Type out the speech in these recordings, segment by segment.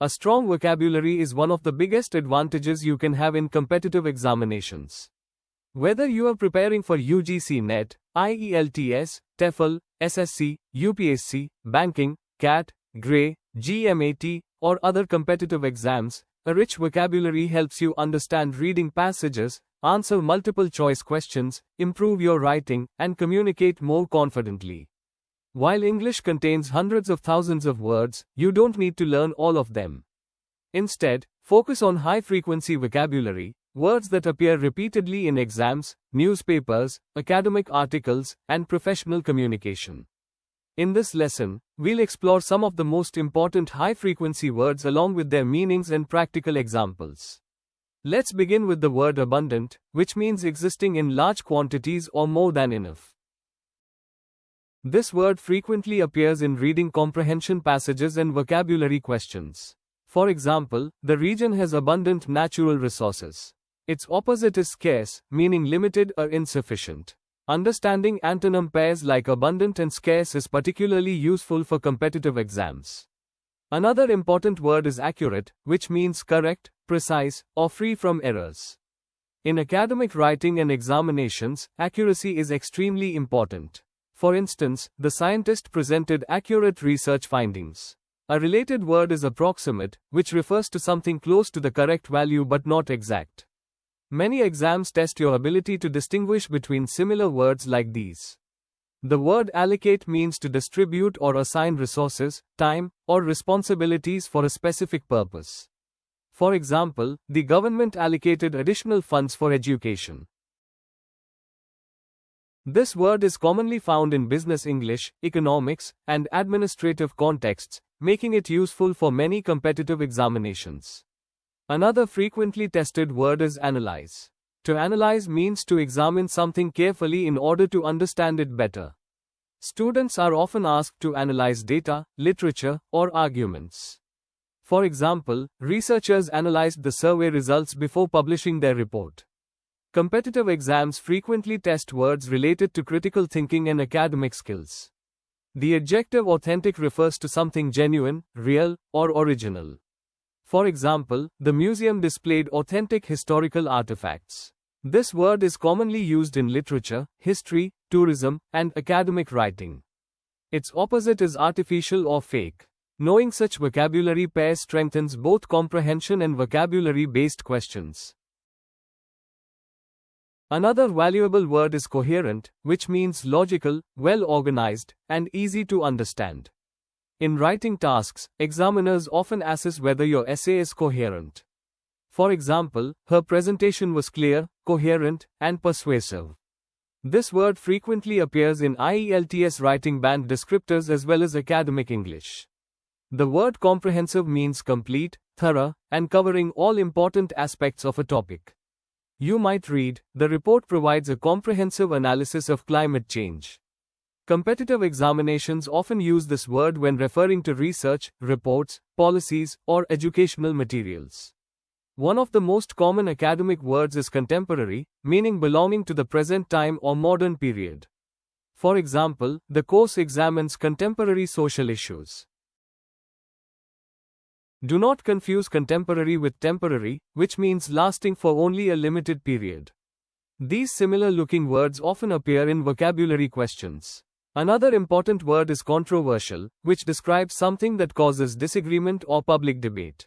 A strong vocabulary is one of the biggest advantages you can have in competitive examinations. Whether you are preparing for UGC NET, IELTS, TOEFL, SSC, UPSC, banking, CAT, GRE, GMAT, or other competitive exams, a rich vocabulary helps you understand reading passages, answer multiple choice questions, improve your writing, and communicate more confidently. While English contains hundreds of thousands of words, you don't need to learn all of them. Instead, focus on high-frequency vocabulary, words that appear repeatedly in exams, newspapers, academic articles, and professional communication. In this lesson, we'll explore some of the most important high-frequency words along with their meanings and practical examples. Let's begin with the word abundant, which means existing in large quantities or more than enough. This word frequently appears in reading comprehension passages and vocabulary questions. For example, the region has abundant natural resources. Its opposite is scarce, meaning limited or insufficient. Understanding antonym pairs like abundant and scarce is particularly useful for competitive exams. Another important word is accurate, which means correct, precise, or free from errors. In academic writing and examinations, accuracy is extremely important. For instance, the scientist presented accurate research findings. A related word is approximate, which refers to something close to the correct value but not exact. Many exams test your ability to distinguish between similar words like these. The word allocate means to distribute or assign resources, time, or responsibilities for a specific purpose. For example, the government allocated additional funds for education. This word is commonly found in business English, economics, and administrative contexts, making it useful for many competitive examinations. Another frequently tested word is analyze. To analyze means to examine something carefully in order to understand it better. Students are often asked to analyze data, literature, or arguments. For example, researchers analyzed the survey results before publishing their report. Competitive exams frequently test words related to critical thinking and academic skills. The adjective authentic refers to something genuine, real, or original. For example, the museum displayed authentic historical artifacts. This word is commonly used in literature, history, tourism, and academic writing. Its opposite is artificial or fake. Knowing such vocabulary pairs strengthens both comprehension and vocabulary-based questions. Another valuable word is coherent, which means logical, well-organized, and easy to understand. In writing tasks, examiners often assess whether your essay is coherent. For example, her presentation was clear, coherent, and persuasive. This word frequently appears in IELTS writing band descriptors as well as academic English. The word comprehensive means complete, thorough, and covering all important aspects of a topic. You might read, the report provides a comprehensive analysis of climate change. Competitive examinations often use this word when referring to research, reports, policies, or educational materials. One of the most common academic words is contemporary, meaning belonging to the present time or modern period. For example, the course examines contemporary social issues. Do not confuse contemporary with temporary, which means lasting for only a limited period. These similar-looking words often appear in vocabulary questions. Another important word is controversial, which describes something that causes disagreement or public debate.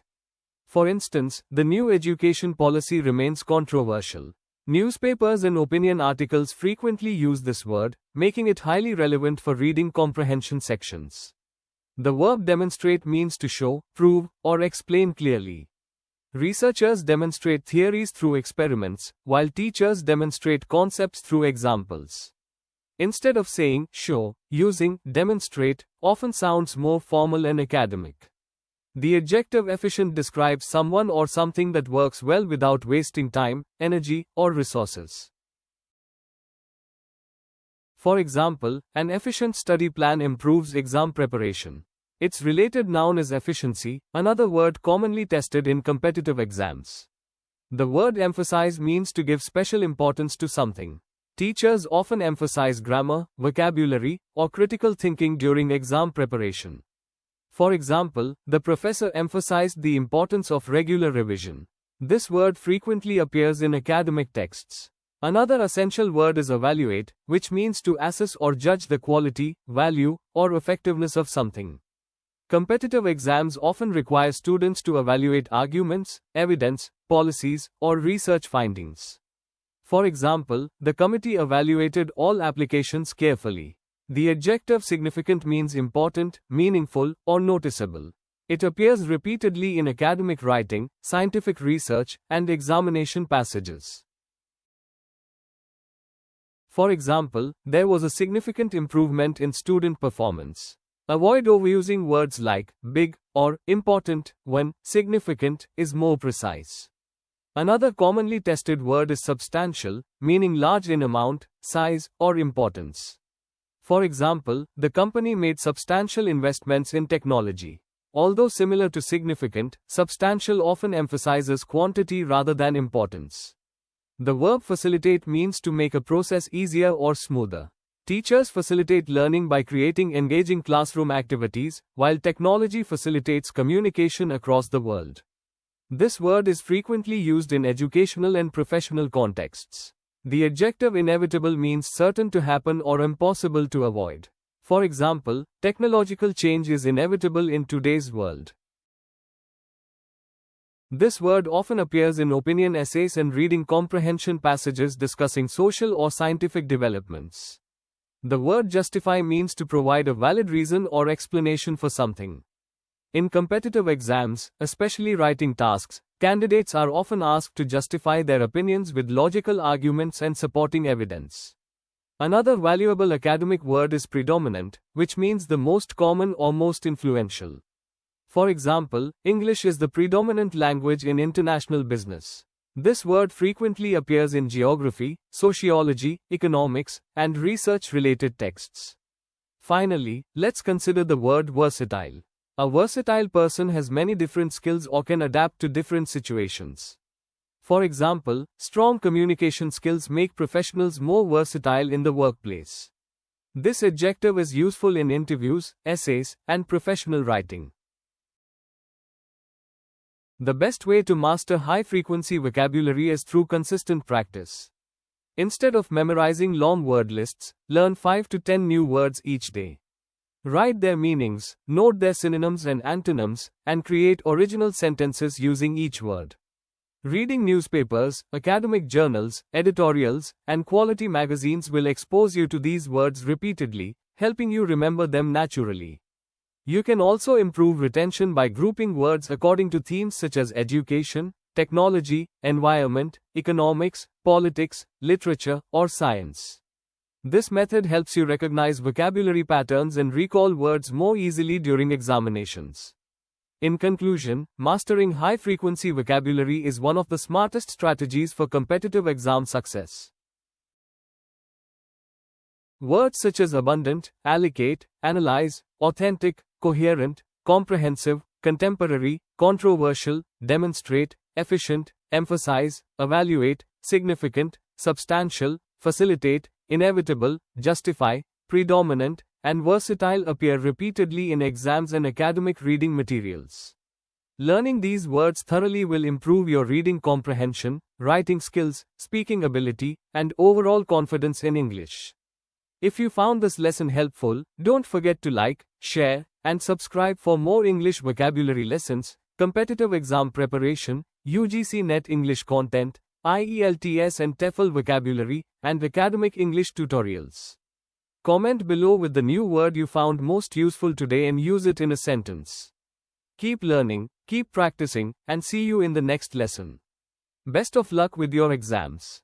For instance, the new education policy remains controversial. Newspapers and opinion articles frequently use this word, making it highly relevant for reading comprehension sections. The verb demonstrate means to show, prove, or explain clearly. Researchers demonstrate theories through experiments, while teachers demonstrate concepts through examples. Instead of saying show, using demonstrate often sounds more formal and academic. The adjective efficient describes someone or something that works well without wasting time, energy, or resources. For example, an efficient study plan improves exam preparation. Its related noun is efficiency, another word commonly tested in competitive exams. The word emphasize means to give special importance to something. Teachers often emphasize grammar, vocabulary, or critical thinking during exam preparation. For example, the professor emphasized the importance of regular revision. This word frequently appears in academic texts. Another essential word is evaluate, which means to assess or judge the quality, value, or effectiveness of something. Competitive exams often require students to evaluate arguments, evidence, policies, or research findings. For example, the committee evaluated all applications carefully. The adjective significant means important, meaningful, or noticeable. It appears repeatedly in academic writing, scientific research, and examination passages. For example, there was a significant improvement in student performance. Avoid overusing words like big or important when significant is more precise. Another commonly tested word is substantial, meaning large in amount, size, or importance. For example, the company made substantial investments in technology. Although similar to significant, substantial often emphasizes quantity rather than importance. The verb facilitate means to make a process easier or smoother. Teachers facilitate learning by creating engaging classroom activities, while technology facilitates communication across the world. This word is frequently used in educational and professional contexts. The adjective inevitable means certain to happen or impossible to avoid. For example, technological change is inevitable in today's world. This word often appears in opinion essays and reading comprehension passages discussing social or scientific developments. The word justify means to provide a valid reason or explanation for something. In competitive exams, especially writing tasks, candidates are often asked to justify their opinions with logical arguments and supporting evidence. Another valuable academic word is predominant, which means the most common or most influential. For example, English is the predominant language in international business. This word frequently appears in geography, sociology, economics, and research-related texts. Finally, let's consider the word versatile. A versatile person has many different skills or can adapt to different situations. For example, strong communication skills make professionals more versatile in the workplace. This adjective is useful in interviews, essays, and professional writing. The best way to master high-frequency vocabulary is through consistent practice. Instead of memorizing long word lists, learn 5 to 10 new words each day. Write their meanings, note their synonyms and antonyms, and create original sentences using each word. Reading newspapers, academic journals, editorials, and quality magazines will expose you to these words repeatedly, helping you remember them naturally. You can also improve retention by grouping words according to themes such as education, technology, environment, economics, politics, literature, or science. This method helps you recognize vocabulary patterns and recall words more easily during examinations. In conclusion, mastering high-frequency vocabulary is one of the smartest strategies for competitive exam success. Words such as abundant, allocate, analyze, authentic, coherent, comprehensive, contemporary, controversial, demonstrate, efficient, emphasize, evaluate, significant, substantial, facilitate, inevitable, justify, predominant, and versatile appear repeatedly in exams and academic reading materials. Learning these words thoroughly will improve your reading comprehension, writing skills, speaking ability, and overall confidence in English. If you found this lesson helpful, don't forget to like, share, and subscribe for more English vocabulary lessons, competitive exam preparation, UGC NET English content, IELTS and TOEFL vocabulary, and academic English tutorials. Comment below with the new word you found most useful today and use it in a sentence. Keep learning, keep practicing, and see you in the next lesson. Best of luck with your exams.